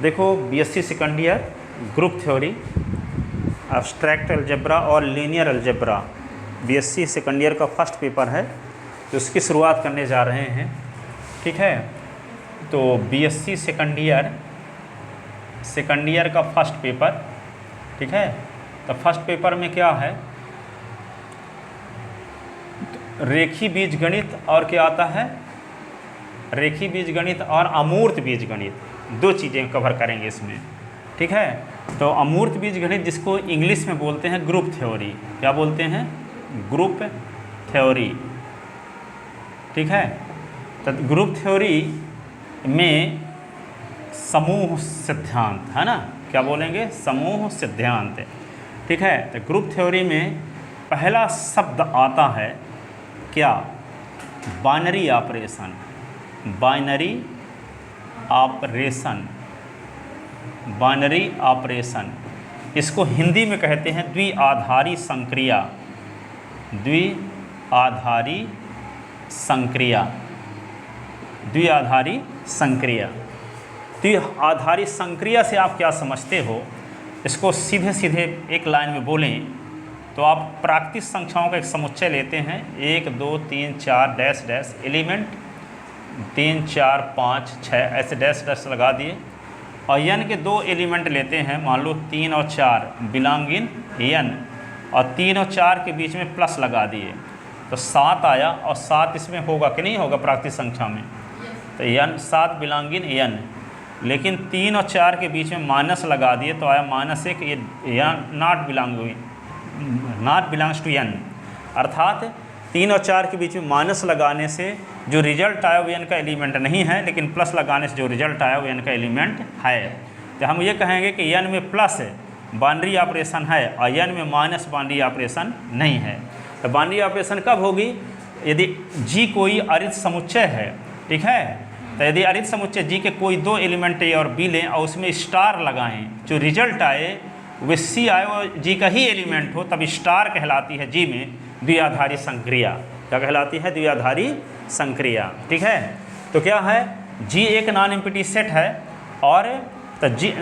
देखो BSc second year group theory, abstract algebra और linear algebra BSc second year का first paper है, तो उसकी शुरुआत करने जा रहे हैं। ठीक है, तो बीएससी सेकंड ईयर का फर्स्ट पेपर, ठीक है। तो फर्स्ट पेपर में क्या है, रेखी बीजगणित और क्या आता है, रेखी बीजगणित और अमूर्त बीजगणित, दो चीज़ें कवर करेंगे इसमें। ठीक है, तो अमूर्त बीजगणित जिसको इंग्लिश में बोलते हैं ग्रुप थ्योरी, क्या बोलते हैं, ग्रुप थ्योरी। ठीक है, तो ग्रुप थ्योरी में समूह सिद्धांत है ना, क्या बोलेंगे, समूह सिद्धांत। ठीक है, तो ग्रुप थ्योरी में पहला शब्द आता है क्या, binary operation, binary operation, binary operation. इसको हिंदी में कहते हैं द्विआधारी संक्रिया, द्विआधारी संक्रिया, द्विआधारी संक्रिया। द्विआधारी संक्रिया से आप क्या समझते हो, इसको सीधे सीधे एक लाइन में बोलें तो आप प्राकृतिक संख्याओं का एक समुच्चय लेते हैं, 1 2 3 4 डैश डैश एलिमेंट 3 4 5 6 ऐसे डैश डैश लगा दिए, और n के दो एलिमेंट लेते हैं, मान लो 3 और 4 बिलोंग इन n, और 3 और 4 के बीच में प्लस लगा दिए तो 7 आया, और 7 इसमें होगा कि नहीं होगा प्राकृतिक संख्या में, तो n 7 बिलोंग इन n। लेकिन 3 और 4 के बीच में माइनस लगा दिए तो आया -1, ये नॉट बिलोंग्स टू n, अर्थात 3 और 4 के बीच में माइनस लगाने से जो रिजल्ट आया वो n का एलिमेंट नहीं है, लेकिन प्लस लगाने से जो रिजल्ट आया वो n का एलिमेंट है। तो हम ये कहेंगे कि n में प्लस बाइनरी ऑपरेशन है और n में माइनस बाइनरी ऑपरेशन नहीं है। तो बाइनरी ऑपरेशन कब होगी, यदि G कोई अरित समुच्चय है। ठीक है, तो यदि अरित समुच्चय G के कोई दो एलिमेंट A और B लें और उसमें स्टार लगाएं, जो रिजल्ट आए वे C आए और G का ही एलिमेंट हो, तब स्टार कहलाती है G में द्विआधारी संक्रिया। क्या कहलाती है, द्विआधारी संक्रिया। ठीक है, तो क्या है, G एक नॉन एम्प्टी सेट है, और तो G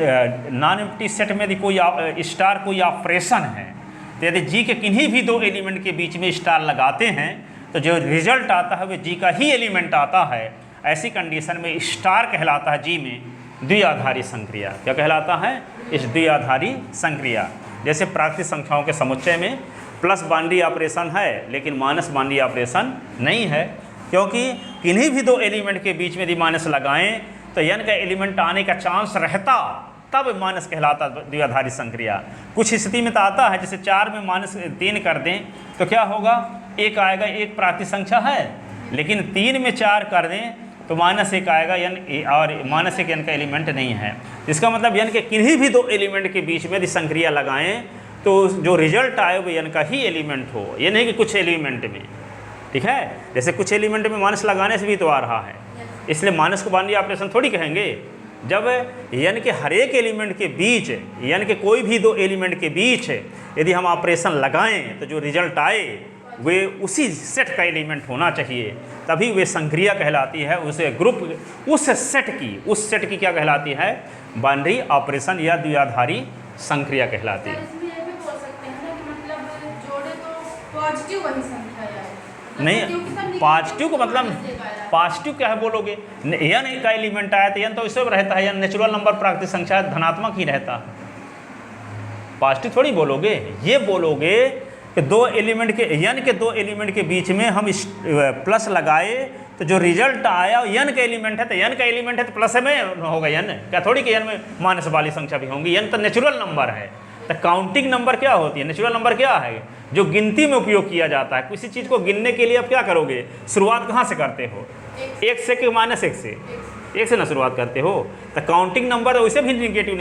नॉन एम्प्टी सेट में यदि कोई स्टार कोई ऑपरेशन है, तो यदि G के किन्हीं भी दो एलिमेंट के बीच में स्टार लगाते हैं तो जो रिजल्ट आता है वह G का ही एलिमेंट आता है। ऐसी कंडीशन में स्टार कहलाता है G में द्विआधारी संक्रिया। क्या कहलाता है, इस द्विआधारी संक्रिया। जैसे प्राकृतिक संख्याओं के समुच्चय में प्लस बाइनरी ऑपरेशन है लेकिन माइनस बाइनरी ऑपरेशन नहीं है, क्योंकि किन्हीं भी दो एलिमेंट के बीच में यदि माइनस लगाएं तो n का एलिमेंट आने का चांस रहता, तब माइनस कहलाता द्विआधारी संक्रिया। कुछ स्थिति में तो आता है, जैसे 4 में -3 कर दें तो क्या होगा, 1 आएगा, एक प्राकृतिक संख्या है, लेकिन 3 में 4 कर दें तो -1 आएगा, n और -1 n का एलिमेंट नहीं है। इसका मतलब n के किन्हीं भी दो एलिमेंट के बीच में यदि संक्रिया लगाएं तो जो रिजल्ट आए वो n का ही एलिमेंट हो, ये नहीं कि कुछ एलिमेंट में। ठीक है, जैसे कुछ एलिमेंट में माइनस लगाने से भी तो आ रहा है, इसलिए माइनस को बाइनरी ऑपरेशन थोड़ी कहेंगे। जब n के हर एक एलिमेंट के बीच, n के कोई भी दो एलिमेंट के बीच यदि हम ऑपरेशन लगाएं तो जो रिजल्ट आए वे उसी सेट का एलिमेंट होना चाहिए, तभी वे संक्रिया कहलाती है। उसे ग्रुप, उस सेट की क्या कहलाती है, बाइनरी ऑपरेशन या द्विआधारी संक्रिया कहलाती है। नहीं, पॉजिटिव को मतलब पॉजिटिव क्या है बोलोगे, n का एलिमेंट आया तो n तो इसमें रहता है, n नेचुरल नंबर प्राकृतिक संख्या धनात्मक ही रहता है, पॉजिटिव थोड़ी बोलोगे। ये बोलोगे कि दो एलिमेंट के, n के दो एलिमेंट के बीच में हम प्लस लगाए तो जो रिजल्ट आया n का एलिमेंट है, तो n का एलिमेंट है तो प्लस में होगा n, क्या थोड़ी कि n में माइनस वाली संख्या भी होंगी, n तो नेचुरल नंबर है। तो काउंटिंग नंबर क्या होती है, नेचुरल नंबर क्या है, जो गिनती में उपयोग किया जाता है। किसी चीज़ को गिनने के लिए आप क्या करोगे, शुरुआत कहाँ से करते हो, 1 से कि -1 से, 1 से ना शुरुआत करते हो। तो काउंटिंग नंबर वैसे भी निगेटिव